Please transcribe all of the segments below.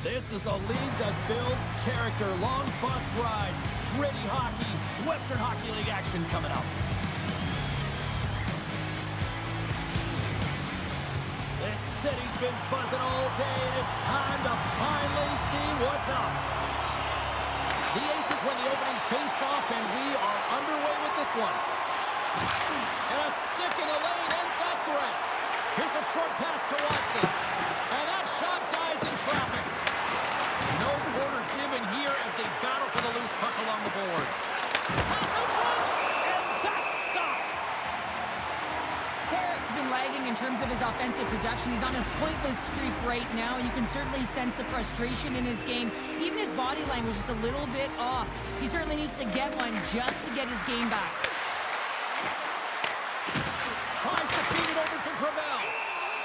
This is a league that builds character. Long bus rides, gritty hockey, Western Hockey League action coming up. This city's been buzzing all day, and it's time to finally see what's up. The Aces win the opening face-off, and we are underway with this one. And a stick in the lane ends that threat. Here's a short pass to Watson. And that shot dies in traffic. No quarter given here as they battle for the loose puck along the boards. Pass out front, and that's stopped. Carrick's been lagging in terms of his offensive production. He's on a pointless streak right now. You can certainly sense the frustration in his game. Even his body language is just a little bit off. He certainly needs to get one just to get his game back. Tries to feed it over to Trevor.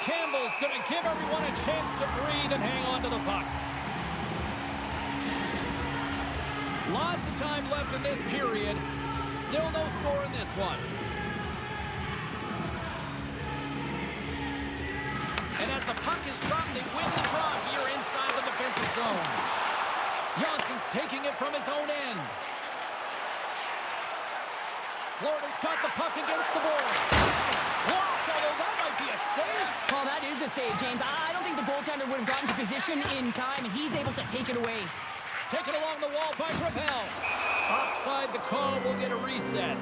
Campbell's going to give everyone a chance to breathe and hang on to the puck. Lots of time left in this period. Still no score in this one. And as the puck is dropped, they win the draw here inside the defensive zone. Johnson's taking it from his own end. Florida's got the puck against the board. Blocked, although that might be a save. Well, that is a save, James. I don't think the goaltender would have gotten to position in time, and he's able to take it away. Taken along the wall by Trevor. Offside the call, will get a reset.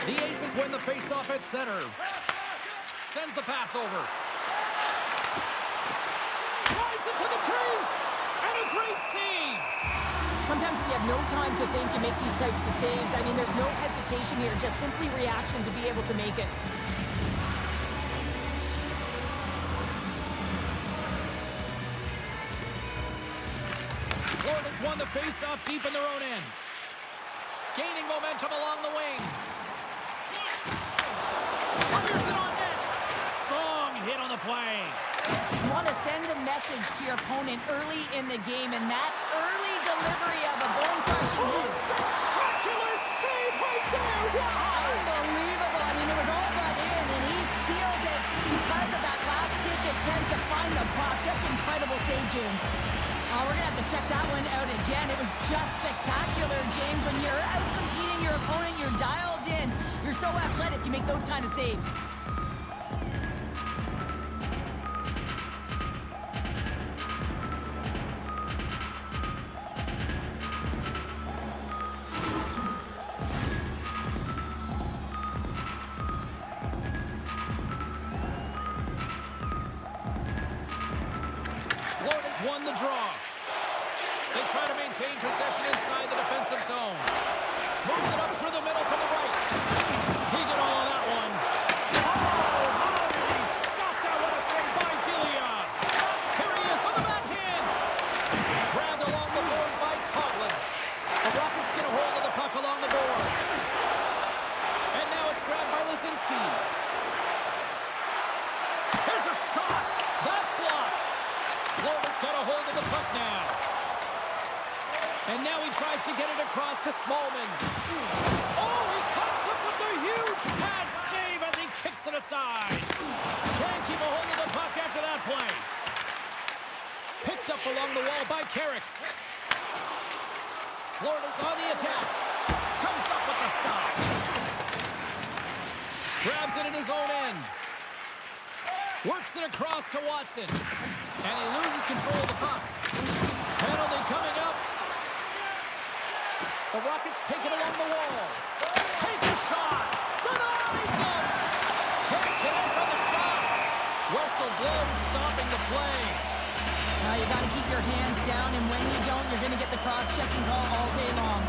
The Aces win the face-off at center. Sends the pass over. Drives it to the crease. And a great save. Sometimes when you have no time to think, you make these types of saves. I mean, there's no hesitation here, just simply reaction to be able to make it. Florida's won the face-off deep in their own end. Gaining momentum along the wing. Fires it on net. Strong hit on the play. You want to send a message to your opponent early in the game, and that early delivery of a bone-crushing hit. Spectacular save right there! Wow! Unbelievable. I mean, it was all but in, and he steals it because of that last-ditch attempt to find the puck. Just incredible save, James. We're going to have to check that one out again. It was just spectacular, James. When you're out-competing your opponent, you're dialed in. You're so athletic, you make those kind of saves. Florida's won the draw. They try to maintain possession inside the defensive zone. Moves it up through the middle for the right. He did all of that one. Oh, how did he stop that? What a save by Delia. Here he is on the backhand. Grabbed along the boards by Coghlan. The Rockets get a hold of the puck along the boards. And now it's grabbed by Laczynski. Here's a shot. That's blocked. Florida's got a hold of the puck now. And now he tries to get it across to Smallman. Oh, he cuts up with a huge pad save as he kicks it aside. Can't keep a hold of the puck after that play. Picked up along the wall by Carrick. Florida's on the attack. Comes up with the stop. Grabs it in his own end. Works it across to Watson. And he loses control of the puck. Penalty coming up. The Rockets take it along the wall. Takes a shot. Denies him. Can't connect on the shot. Whistle blows, stopping the play. Now you got to keep your hands down, and when you don't, you're going to get the cross-checking call all day long.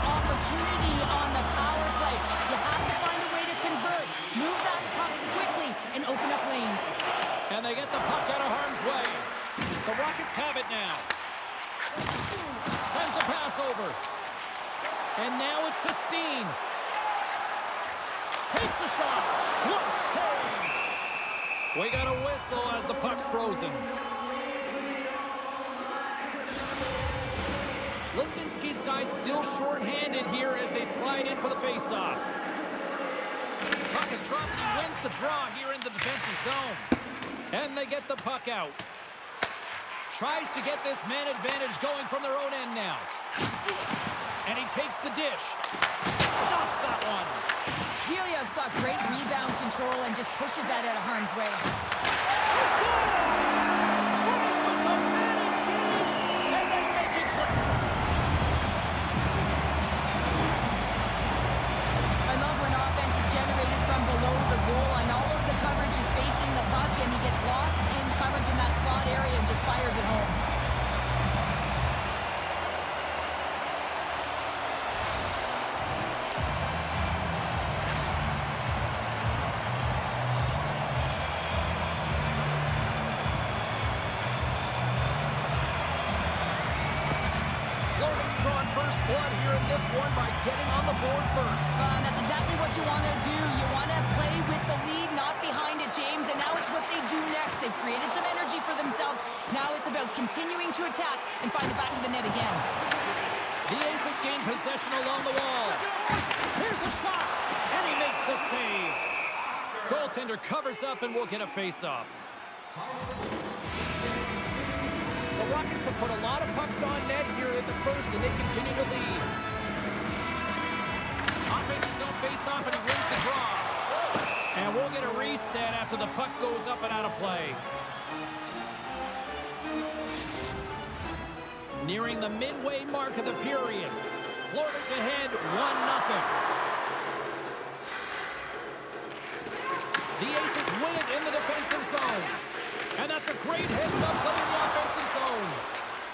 Opportunity on the power play. You have to find a way to convert. Move that puck quickly and open up lanes. And they get the puck out of harm's way. The Rockets have it now. Sends a pass over. And now it's to Steen. Takes a shot. Close save. We got a whistle as the puck's frozen. Laczynski's side still short-handed here as they slide in for the face-off. Puck is dropped and he wins the draw here in the defensive zone. And they get the puck out. Tries to get this man advantage going from their own end now. And he takes the dish. Stops that one. Delia's got great rebound control and just pushes that out of harm's way. Let's go! Running with the man advantage, and they make it click. I love when offense is generated from below the goal and all of the coverage is facing the puck and he gets lost in coverage in that slot area and just fires it home. Florida's drawn first blood here in this one by getting on the board first. That's exactly what you want to do. You want to play with the lead, not behind it, James, and now it's what they do next. They've created some energy for themselves. Now it's about continuing to attack and find the back of the net again. The Aces gain possession along the wall. Here's a shot, and he makes the save. Goaltender covers up and will get a face-off. The Rockets have put a lot of pucks on net here in the first, and they continue to lead. Offensive zone face-off, and he wins the draw. And we'll get a reset after the puck goes up and out of play. Nearing the midway mark of the period. Florida's ahead 1-0. The Aces win it in the defensive zone. And that's a great heads-up play in the offensive zone.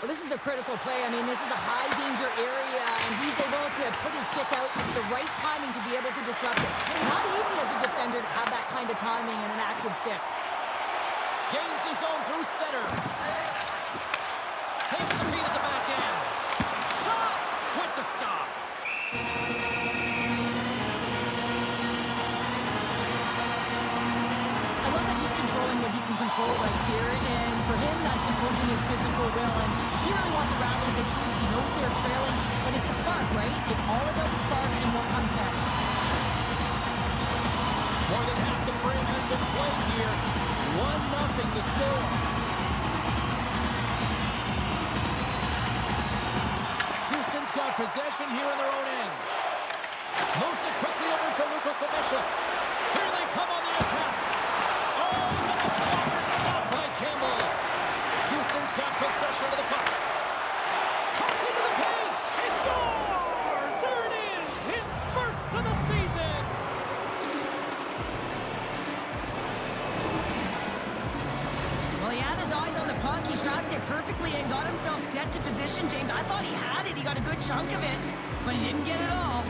Well, this is a critical play. I mean, this is a high-danger area, and he's able to put his stick out with the right timing to be able to disrupt it. Not easy as a defender to have that kind of timing and an active stick. Gains the zone through center. Takes the feed at the back end. Shot with the stop. I love that he's controlling what he can control right here, and for him, that's imposing his physical will, and he really wants to rally the troops. He knows they're trailing, but it's a spark, right? It's all about the spark and what comes next. More than half the frame has been played here. 1-0 the score. Houston's got possession here in their own end. Moves it quickly over to Lukosevicius. Here they come on the attack. Oh, what a blocker stop by Campbell. Houston's got possession of the puck. Cuts into the paint. He scores! There it is! His first of the season! Well, he had his eyes on the puck. He tracked it perfectly and got himself set to position, James. I thought he had it. He got a good chunk of it, but he didn't get it all.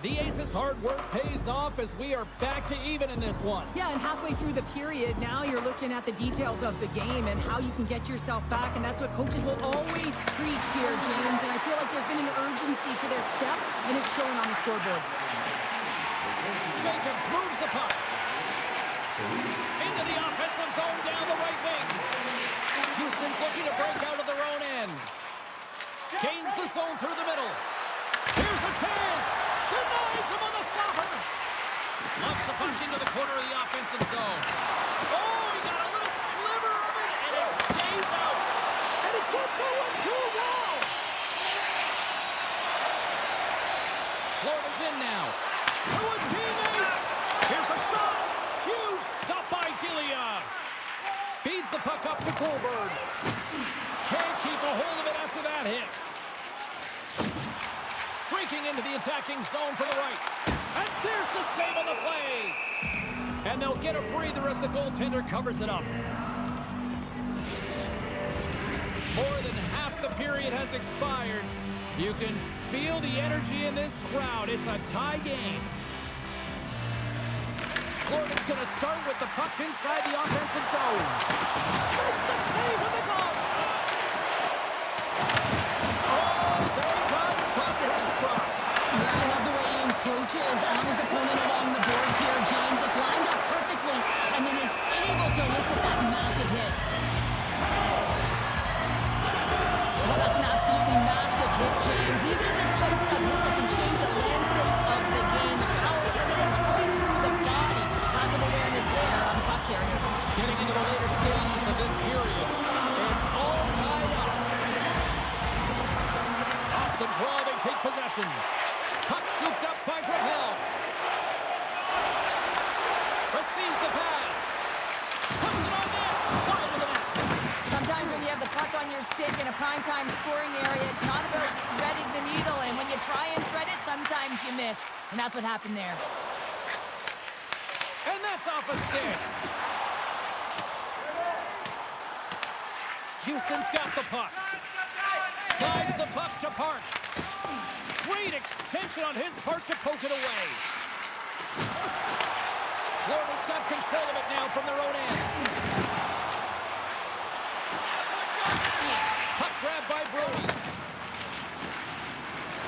The Aces' hard work pays off as we are back to even in this one. Yeah, and halfway through the period, now you're looking at the details of the game and how you can get yourself back, and that's what coaches will always preach here, James, and I feel like there's been an urgency to their step, and it's shown on the scoreboard. Jacobs moves the puck. Into the offensive zone down the right wing. Houston's looking to break out of their own end. Gains the zone through the middle. Here's a chance. Denies him on the stopper. Locks the puck into the corner of the offensive zone. Oh, he got a little sliver of it, and it stays out. And it gets that one too well. Florida's in now. To his teammate. Here's a shot. Huge stop by Delia. Feeds the puck up to Goulbourne. Can't keep a hold of it after that hit. Streaking into the attacking zone for the right. And there's the save on the play. And they'll get a breather as the goaltender covers it up. More than half the period has expired. You can feel the energy in this crowd. It's a tie game. Florida's going to start with the puck inside the offensive zone. Makes the save with the goal. Oh, they got thunderstruck. Yeah, I love the way he encroaches on his opponent along the boards here. James is lined up perfectly and then is able to elicit that massive hit. Oh, that's an absolutely massive hit, James. These are the types of hits that can change the landscape of the game. The power emanates right through the body. Lack of awareness there on the puck carrier. Getting into the later stages of this period, it's all tied up. Off the draw, they take possession. Puck scooped up by Graham. Receives the pass. Puts it on net. Wide of the net. Sometimes when you have the puck on your stick in a primetime scoring area, it's not about threading the needle. And when you try and thread it, sometimes you miss. And that's what happened there. And that's off a stick. Houston's got the puck. Slides the puck to Parks. Great extension on his part to poke it away. Florida's got control of it now from their own end. Puck grab by Brodie.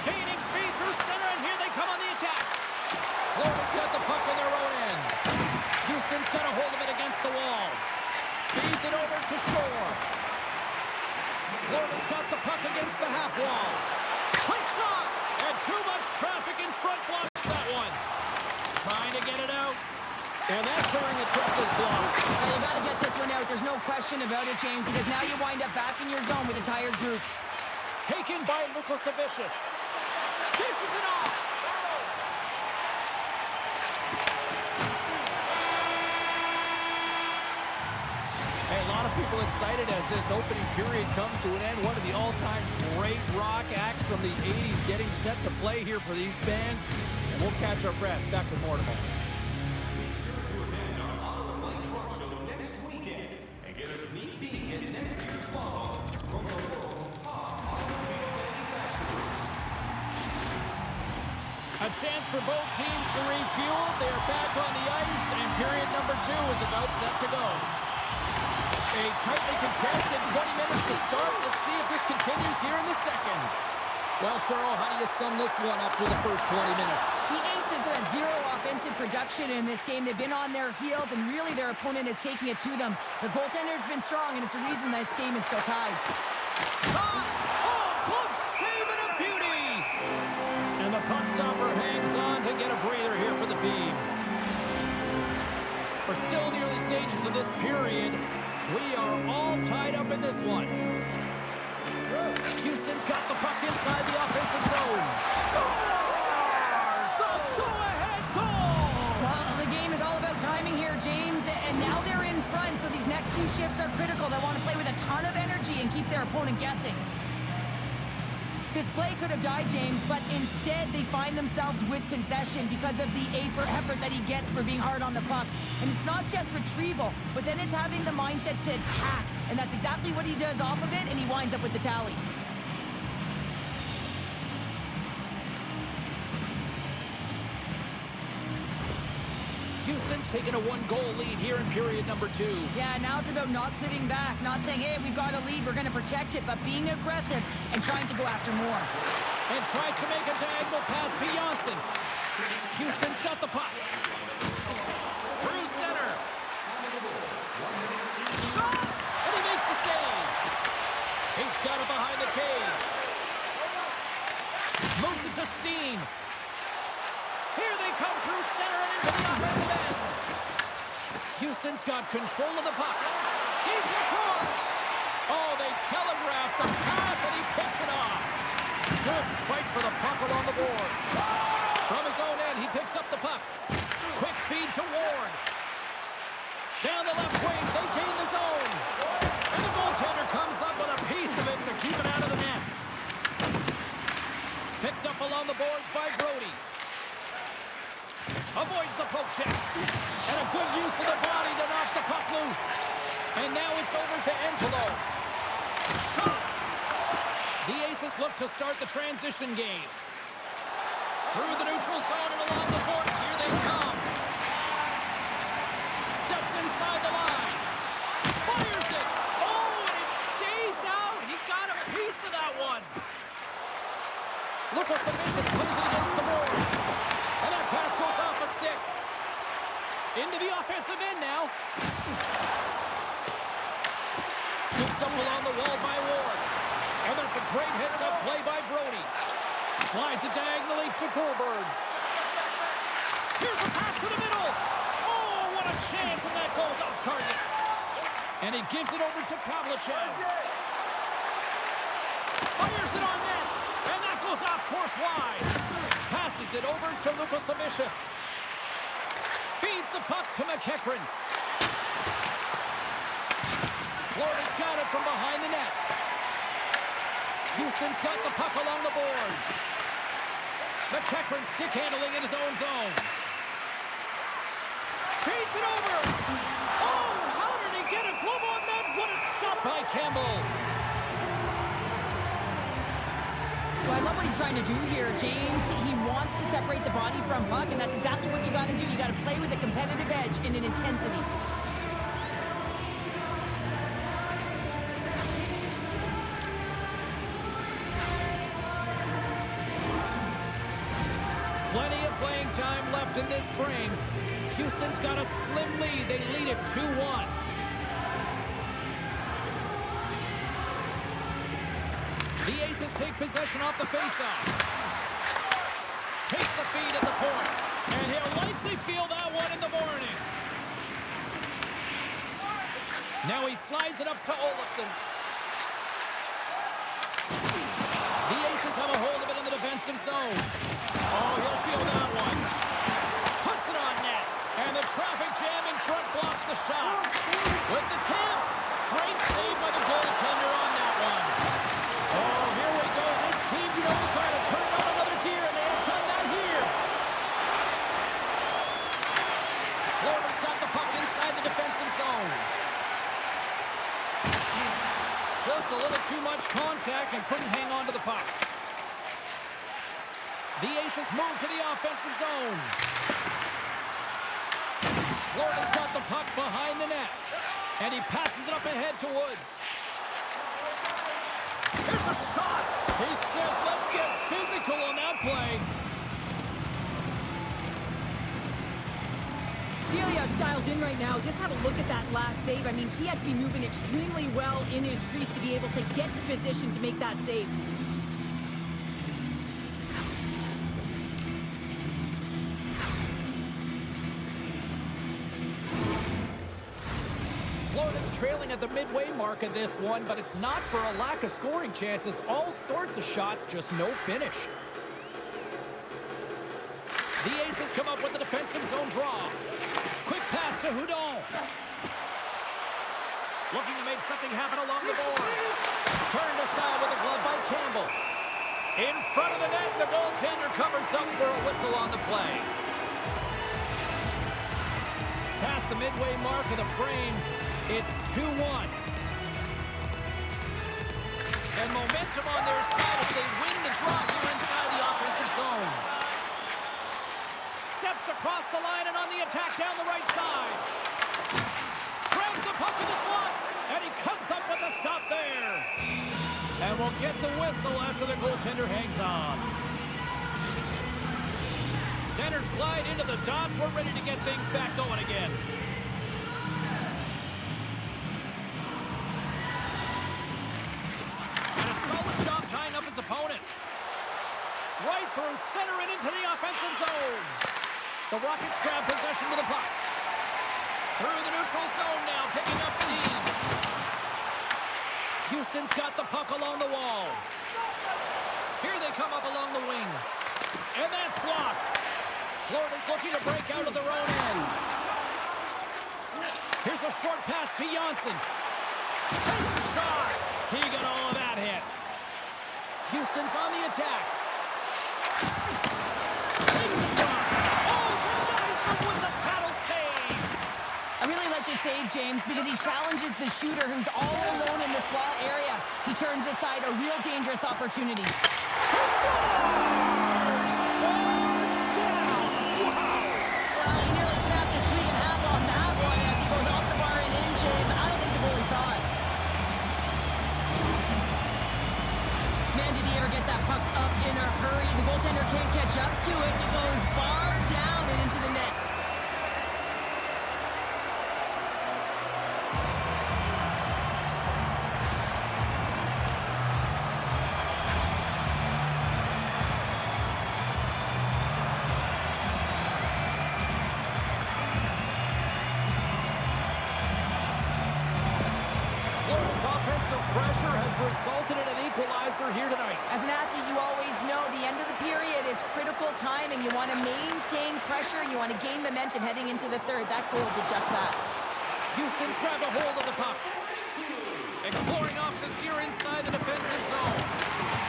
Gaining speed through center, and here they come on the attack. Florida's got the puck on their own end. Houston's got a hold of it against the wall. Feeds it over to Shore. Florida's got the puck against the half wall. Quick shot! And too much traffic in front blocks that one. Trying to get it out. And that touring attempt is blocked. Well, you got to get this one out. There's no question about it, James, because now you wind up back in your zone with a tired group. Taken by Lukosevicius. Dishes it off. Hey, a lot of people excited as this opening period comes to an end. One of the all-time great rock acts from the 80s getting set to play here for these bands. And we'll catch our breath. Back with more tomorrow. A chance for both teams to refuel. They're back on the ice, and period number 2 is about set to go. A tightly contested 20 minutes to start. Let's see if this continues here in the second. Well, Cheryl, how do you sum this one up through the first 20 minutes? The Aces are at zero offensive production in this game. They've been on their heels, and really their opponent is taking it to them. The goaltender's been strong, and it's a reason this game is still tied. Oh, close save and a beauty! And the puck stopper hangs on to get a breather here for the team. We're still in the early stages of this period. We are all tied up in this one. Houston's got the puck inside the offensive zone. Scores! The go-ahead goal! Well, the game is all about timing here, James, and now they're in front, so these next few shifts are critical. They want to play with a ton of energy and keep their opponent guessing. This play could have died, James, but instead they find themselves with possession because of the effort that he gets for being hard on the puck. And it's not just retrieval, but then it's having the mindset to attack. And that's exactly what he does off of it, and he winds up with the tally. Houston's taken a 1-goal lead here in period number 2. Yeah, now it's about not sitting back, not saying, hey, we've got a lead, we're going to protect it, but being aggressive and trying to go after more. And tries to make a diagonal pass to Janssen. Houston's got the puck. Through center. Shot! And he makes the save. He's got it behind the cage. Moves it to Steen. Here they come through center and into the offensive end. Houston's got control of the puck. He's across. Oh, they telegraph the pass, and he picks it off. Good fight for the puck along the boards. From his own end, he picks up the puck. Quick feed to Ward. Down the left wing, they gain the zone. And the goaltender comes up with a piece of it to keep it out of the net. Picked up along the boards by Brodie. Avoids the poke check. And a good use of the body to knock the puck loose. And now it's over to Angelo. Shot. The Aces look to start the transition game. Through the neutral zone and along the boards. Here they come. Steps inside the line. Fires it. Oh, and it stays out. He got a piece of that one. Lukosevicius plays it against the boards. And that pass goes off a stick. Into the offensive end now. Scooped up along the wall by Ward. And that's a great heads-up play by Brodie. Slides it diagonally to Goulbourne. Here's a pass to the middle. Oh, what a chance, and that goes off target. And he gives it over to Pavlicek. Fires it on net. And that goes off course wide. Passes it over to Lukosevicius. Feeds the puck to Macheachern. Florida's got it from behind the net. Houston's got the puck along the boards. Macheachern stick handling in his own zone. Feeds it over. Oh, how did he get a glove on that? What a stop by Campbell. So I love what he's trying to do here, James. He wants to separate the body from puck, and that's exactly what you got to do. You got to play with a competitive edge and an intensity. Plenty of playing time left in this frame. Houston's got a slim lead. They lead it 2-1. The Aces take possession off the faceoff. Takes the feed at the point. And he'll likely feel that one in the morning. Now he slides it up to Olsen. The Aces have a hold of it in the defensive zone. Oh, he'll feel that one. Puts it on net. And the traffic jam in front blocks the shot. With the tip. Great save by the goaltender on that one. Oh, here we go. This team knows how to turn on another gear, and they have done that here. Florida's got the puck inside the defensive zone. Just a little too much contact and couldn't hang on to the puck. The Aces move to the offensive zone. Florida's got the puck behind the net. And he passes it up ahead to Woods. Here's a shot. He says, let's get physical on that play. Celia's dialed in right now. Just have a look at that last save. I mean, he had to be moving extremely well in his crease to be able to get to position to make that save. Florida's trailing at the midway mark of this one, but it's not for a lack of scoring chances. All sorts of shots, just no finish. The Aces come up with the defensive zone draw. Quick pass to Hudon. Looking to make something happen along the boards. Turned aside with a glove by Campbell. In front of the net, the goaltender covers up for a whistle on the play. Past the midway mark of the frame, it's 2-1. And momentum on their side as they win the draw here inside the offensive zone. Steps across the line and on the attack down the right side. Grabs the puck in the slot, and he comes up with a stop there. And we'll get the whistle after the goaltender hangs on. Centers glide into the dots. We're ready to get things back going again. And a solid job tying up his opponent. Right through center and into the offensive zone. The Rockets grab possession with the puck. Through the neutral zone now, picking up steam. Houston's got the puck along the wall. Here they come up along the wing. And that's blocked. Florida's looking to break out of their own end. Here's a short pass to Janssen. Takes a shot. He got all of that hit. Houston's on the attack. Takes a shot. Oh, denies him with the paddle save. save, James, because he challenges the shooter who's all alone in the slot area. He turns aside a real dangerous opportunity. He scores! Ball down! Wow! Well, he nearly snapped his streak in half on that one as he goes off the bar and in, James. I don't think the goalie saw it. Man, did he ever get that puck up in a hurry. The goaltender can't catch up to it. It goes bar down and into the net. Pressure has resulted in an equalizer here tonight. As an athlete, you always know the end of the period is critical time, and you want to maintain pressure, and you want to gain momentum heading into the third. That goal did just that. Houston's grabbed a hold of the puck. Exploring options here inside the defensive zone.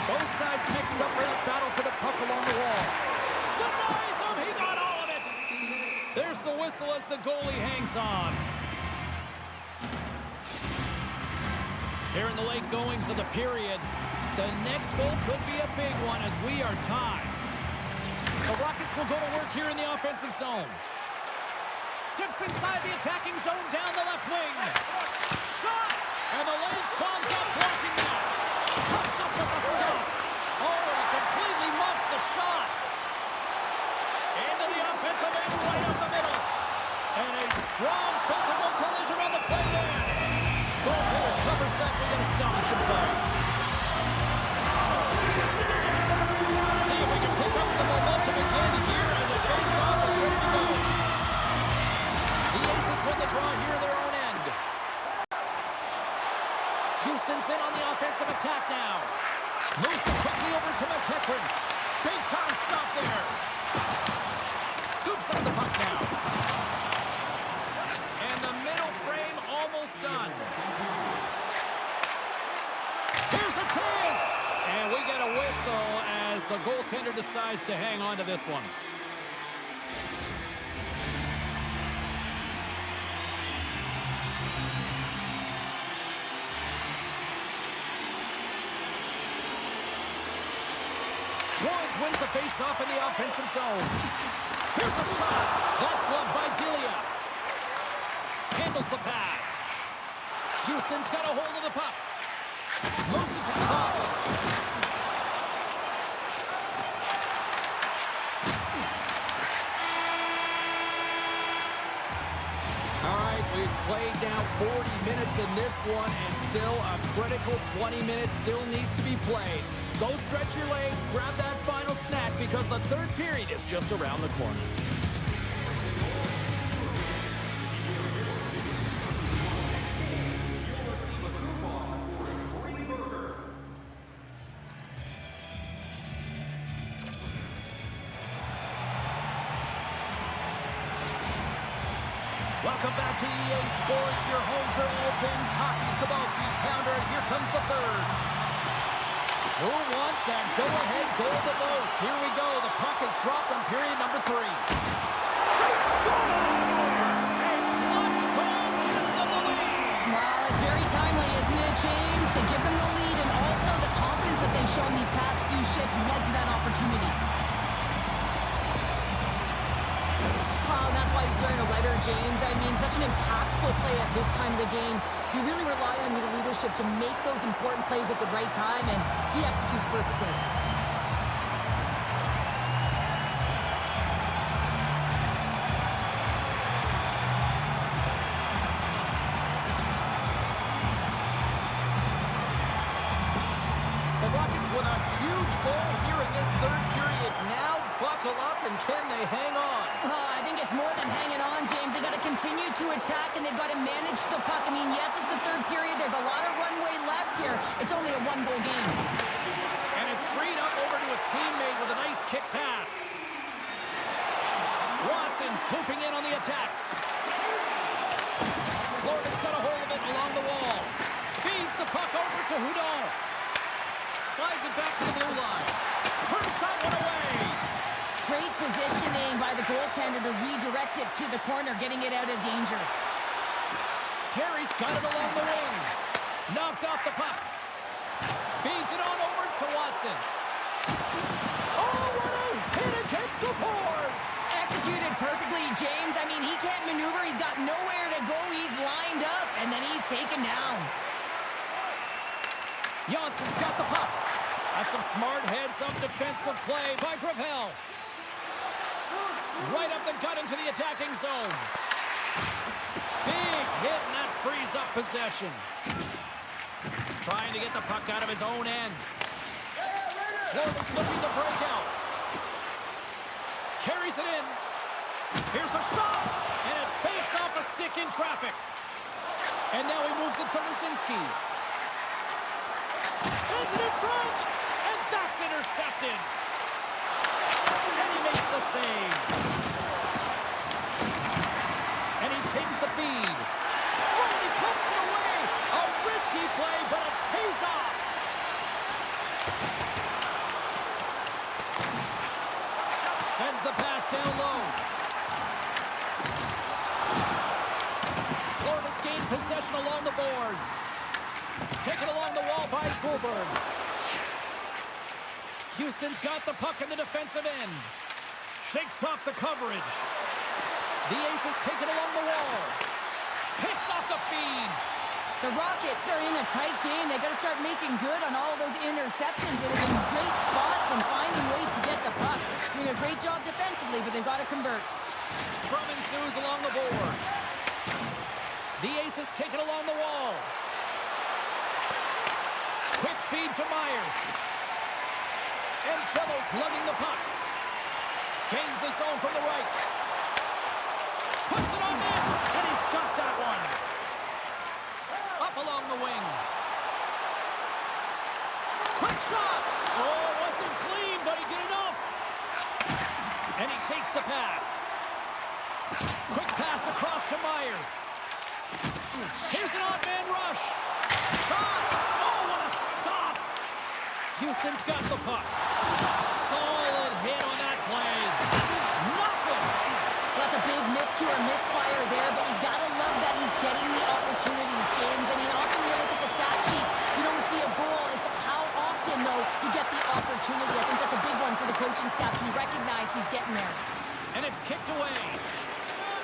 Both sides mixed up for that battle for the puck along the wall. Denies him! He got all of it! There's the whistle as the goalie hangs on. Here in the late goings of the period, the next goal could be a big one as we are tied. The Rockets will go to work here in the offensive zone. Steps inside the attacking zone down the left wing. Shot! And the lane's clogged up, blocking that. Cuts up with the stop. Oh, he completely muffs the shot. Into the offensive end right up the middle. And a strong physical collision on the play there. Goaltender covers up. We got a stoppage in play. See if we can pick up some momentum again here as the face-off is ready to go. The Aces win the draw here in their own end. Houston's in on the offensive attack now. Moves it quickly over to Macheachern. Big time stop there. Scoops up the puck now. And the middle frame almost done. Here's a chance! And we get a whistle as the goaltender decides to hang on to this one. Woods wins the face-off in the offensive zone. Here's a shot. That's gloved by Delia. Handles the pass. Houston's got a hold of the puck. Moves it to Colin. All right, we've played now 40 minutes in this one, and still a critical 20 minutes still needs to be played. Go stretch your legs, grab that final snack, because the third period is just around the corner. Welcome back to EA Sports, your home for all things hockey. Sabalski, pounder, and here comes the third. Who wants that go-ahead goal the most? Here we go. The puck is dropped on period number 3. They score! A clutch goal gives them the lead. Well, it's very timely, isn't it, James? To give them the lead, and also the confidence that they've shown these past few shifts led to that opportunity. That's why he's wearing a letter, James. I mean, such an impactful play at this time of the game. You really rely on your leadership to make those important plays at the right time, and he executes perfectly. The Rockets with a huge goal here in this third period. Now buckle up, and can they hang on? I think it's more than hanging on, James. They've got to continue to attack, and they've got to manage the puck. I mean, yes, it's the third period. There's a lot of runway left here. It's only a one-goal game. And it's freed up over to his teammate with a nice kick pass. Watson swooping in on the attack. Florida's got a hold of it along the wall. Feeds the puck over to Hudon. Slides it back to the blue line. Turns that one away. Great positioning by the goaltender to redirect it to the corner, getting it out of danger. Carey's got it along the wing. Knocked off the puck. Feeds it on over to Watson. Oh, what a hit against the boards! Executed perfectly, James. I mean, he can't maneuver. He's got nowhere to go. He's lined up, and then he's taken down. Jansson's got the puck. That's some smart heads-up defensive play by Gravel. Right up the gut into the attacking zone. Big hit, and that frees up possession. Trying to get the puck out of his own end. Florida's looking to break out. Carries it in. Here's a shot, and it banks off a stick in traffic. And now he moves it to Laczynski. Sends it in front, and that's intercepted. And he makes the save. And he takes the feed. Oh, and he pumps it away. A risky play, but it pays off. Sends the pass down low. Florida's gained possession along the boards. Taken along the wall by Goulbourne. Houston's got the puck in the defensive end. Shakes off the coverage. The Aces take it along the wall. Picks off the feed. The Rockets are in a tight game. They got to start making good on all those interceptions. They're in great spots and finding ways to get the puck. Doing a great job defensively, but they've got to convert. Scrum ensues along the boards. The Aces take it along the wall. Quick feed to Myers. And Trevor's lugging the puck. Gains the zone from the right. Puts it on net, and he's got that one. Up along the wing. Quick shot. Oh, it wasn't clean, but he did enough. And he takes the pass. Quick pass across to Myers. Here's an odd man rush. Shot. Oh, what a stop. Houston's got the puck. Solid hit on that play. Nothing. That's a big miscue or misfire there, but you gotta love that he's getting the opportunities, James. I mean, often you look at the stat sheet, you don't see a goal. It's how often, though, you get the opportunity. I think that's a big one for the coaching staff to recognize he's getting there. And it's kicked away.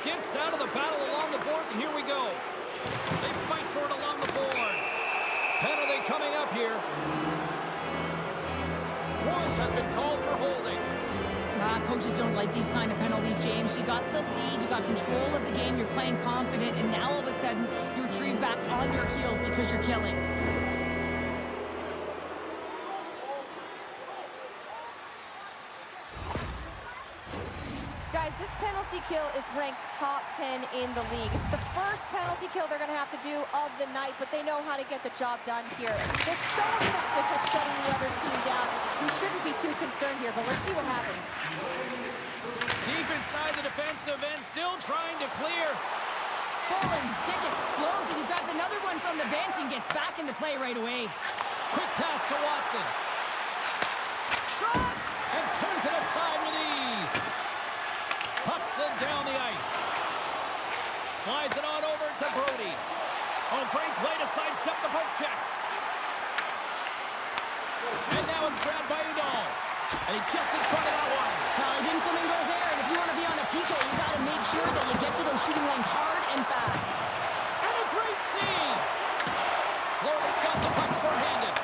Skips out of the battle along the boards, and here we go. They fight for it along the boards. Penalty coming up here. Warrants has been called for holding. Coaches don't like these kind of penalties, James. You got the lead, you got control of the game, you're playing confident, and now all of a sudden, you retrieve back on your heels because you're killing. Guys, this penalty kill is ranked top 10 in the league. It's the first penalty kill they're going to have to do of the night, but they know how to get the job done here. They're so effective at shutting the other team down. We shouldn't be too concerned here, but let's see what happens. Deep inside the defensive end, still trying to clear. Colin's stick explodes, and he grabs another one from the bench and gets back into play right away. Quick pass to Watson. Shot! And turns it aside with ease. Puck slid down the ice. Slides it on over to Brodie. Oh, great play to sidestep the poke check. And now it's grabbed by Hudon. And he gets in front of that one. Well, he didn't flamingo there, and if you want to be on a PK, you got to make sure that you get to those shooting lanes hard and fast. And a great save. Florida's got the puck shorthanded.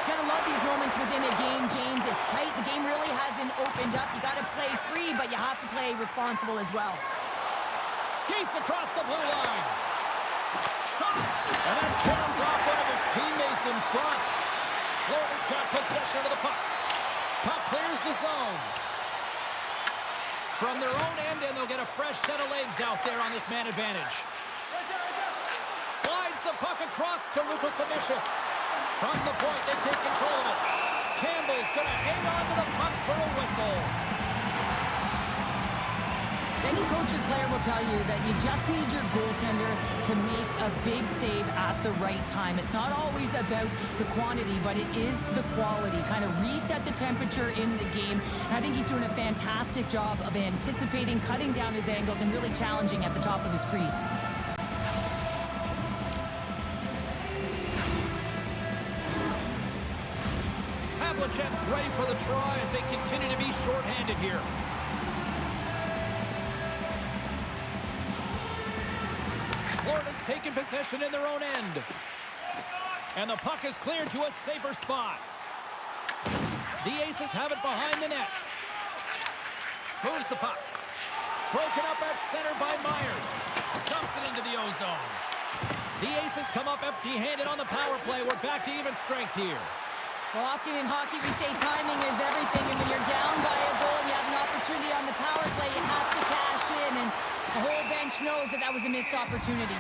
Gotta love these moments within a game, James. It's tight. The game really hasn't opened up. You gotta play free, but you have to play responsible as well. Skates across the blue line. Shot. And that comes off one of his teammates in front. Florida's got possession of the puck. Puck clears the zone. From their own end, and they'll get a fresh set of legs out there on this man advantage. Slides the puck across to Lukosevicius. From the point, they take control of it. Campbell's going to hang on to the puck for a whistle. Any coach or player will tell you that you just need your goaltender to make a big save at the right time. It's not always about the quantity, but it is the quality. Kind of reset the temperature in the game. And I think he's doing a fantastic job of anticipating, cutting down his angles, and really challenging at the top of his crease. Jets ready for the try as they continue to be shorthanded here. Florida's taken possession in their own end. And the puck is cleared to a safer spot. The Aces have it behind the net. Moves the puck. Broken up at center by Myers. Dumps it into the ozone. The Aces come up empty-handed on the power play. We're back to even strength here. Well, often in hockey we say timing is everything, and when you're down by a goal and you have an opportunity on the power play, you have to cash in, and the whole bench knows that that was a missed opportunity.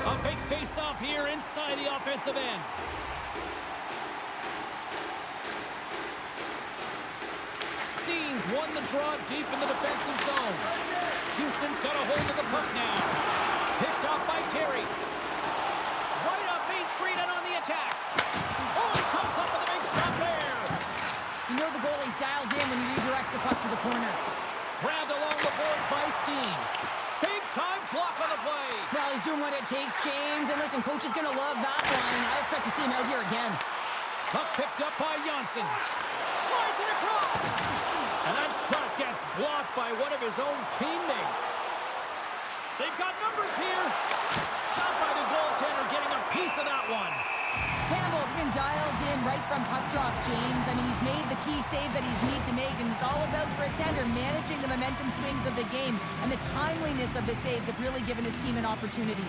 A big face-off here inside the offensive end. Steens won the draw deep in the defensive zone. Houston's got a hold of the puck now. Picked off by Terry. Right up Main Street and on the attack. Oh, he comes up with a big stop there. You know the goalie's dialed in when he redirects the puck to the corner. Grabbed along the boards by Steen. Big-time block on the play. Well, he's doing what it takes, James. And listen, coach is going to love that line. I expect to see him out here again. Puck picked up by Janssen. Slides it across. And that shot gets blocked by one of his own teammates. They've got numbers here. Stopped by the goaltender, getting a piece of that one. Campbell's been dialed in right from puck drop, James. I mean, he's made the key save that he's need to make, and it's all about for a tender managing the momentum swings of the game, and the timeliness of the saves have really given his team an opportunity.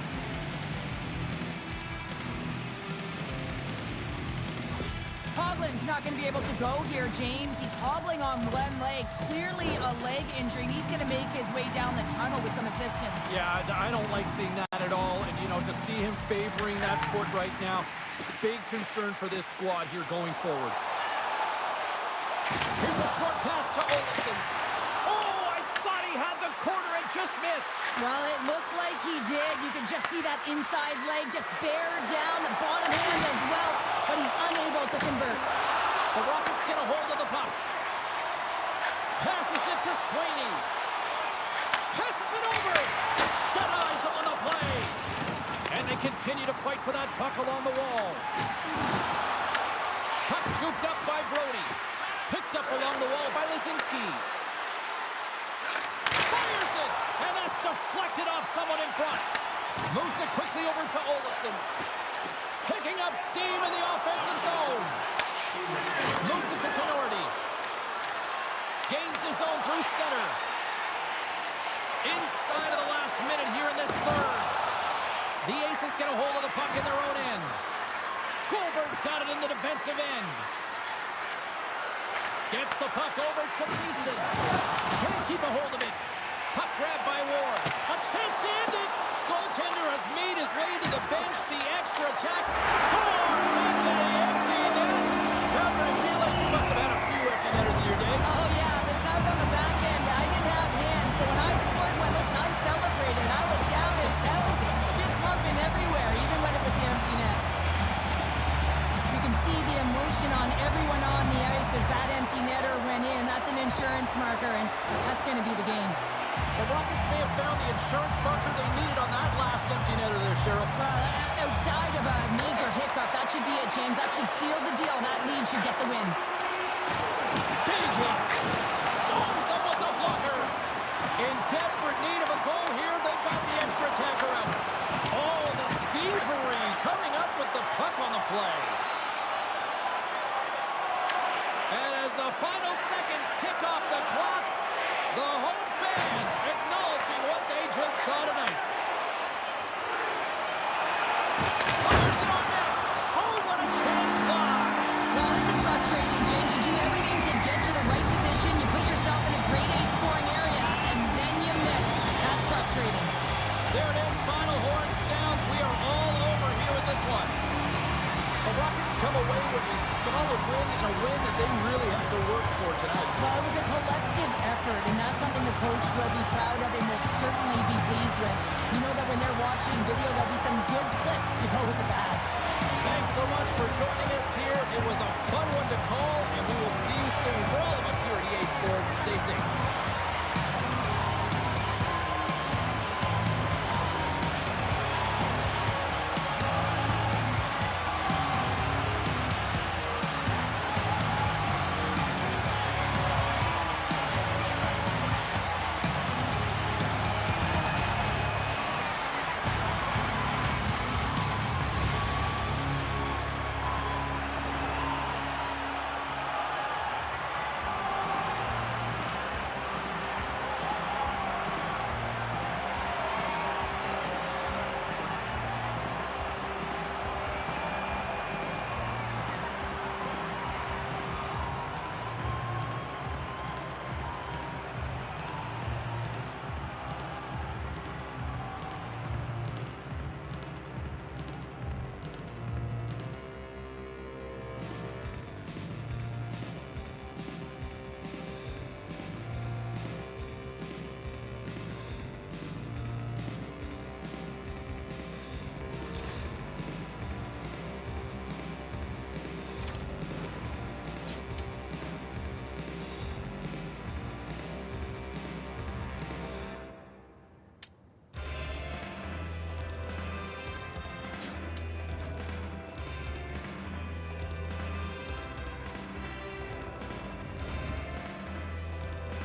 Coghlan's not going to be able to go here, James. He's hobbling on one leg, clearly a leg injury, and he's going to make his way down the tunnel with some assistance. Yeah, I don't like seeing that at all, and, you know, to see him favoring that foot right now, big concern for this squad here going forward. Here's a short pass to Olsen. Oh, I thought he had the corner and just missed. Well, it looked like he did. You can just see that inside leg just bear down, the bottom hand as well, but he's unable to convert. The Rockets get a hold of the puck. Passes it to Sweeney. Passes it over. Denies him on the play. And they continue to fight for that puck along the wall. Puck scooped up by Brodie. Picked up along the wall by Laczynski. Fires it. And that's deflected off someone in front. Moves it quickly over to Olsen. Picking up steam in the offensive zone. Moves it to Tenorti. Gains the zone through center. Inside of the last minute here in this third. The Aces get a hold of the puck in their own end. Goulbourne's got it in the defensive end. Gets the puck over to Theisen. Can't keep a hold of it. Puck grabbed by Ward. A chance to end it. Goaltender has made his way to the bench. The extra attack scores into the empty net. Trevor, I feel like you must have had a few empty netters in your day. Oh, yeah. Listen, I was on the back end. I didn't have hands, so when I scored one, listen, I celebrated. I was down and out, fist pumping everywhere, even when it was the empty net. You can see the emotion on everyone on the ice as that empty netter went in. That's an insurance marker, and that's going to be the game. The Rockets may have found the insurance marker they needed on that last empty netter there, Sheriff. Well, outside of a major hiccup, that should be it, James. That should seal the deal. That lead should get the win. Big hit. Stomps up with the blocker. In desperate need of a goal here, they've got the extra attacker out. Oh, the thievery coming up with the puck on the play. And as the final seconds tick off the clock, the home fans acknowledging what they just saw tonight. Fires it on net. Oh, what a chance live. Well, this is frustrating, James. You do everything to get to the right position. You put yourself in a grade A scoring area, and then you miss. That's frustrating. There it is. Final horn sounds. We are all over here with this one. The Rockets come away with a solid win and a win that they really have to work for tonight. Well, it was a collective effort, and that's something the coach will be proud of and will certainly be pleased with. You know that when they're watching video, there'll be some good clips to go with the bad. Thanks so much for joining us here. It was a fun one to call, and we will see you soon. For all of us here at EA Sports, stay safe.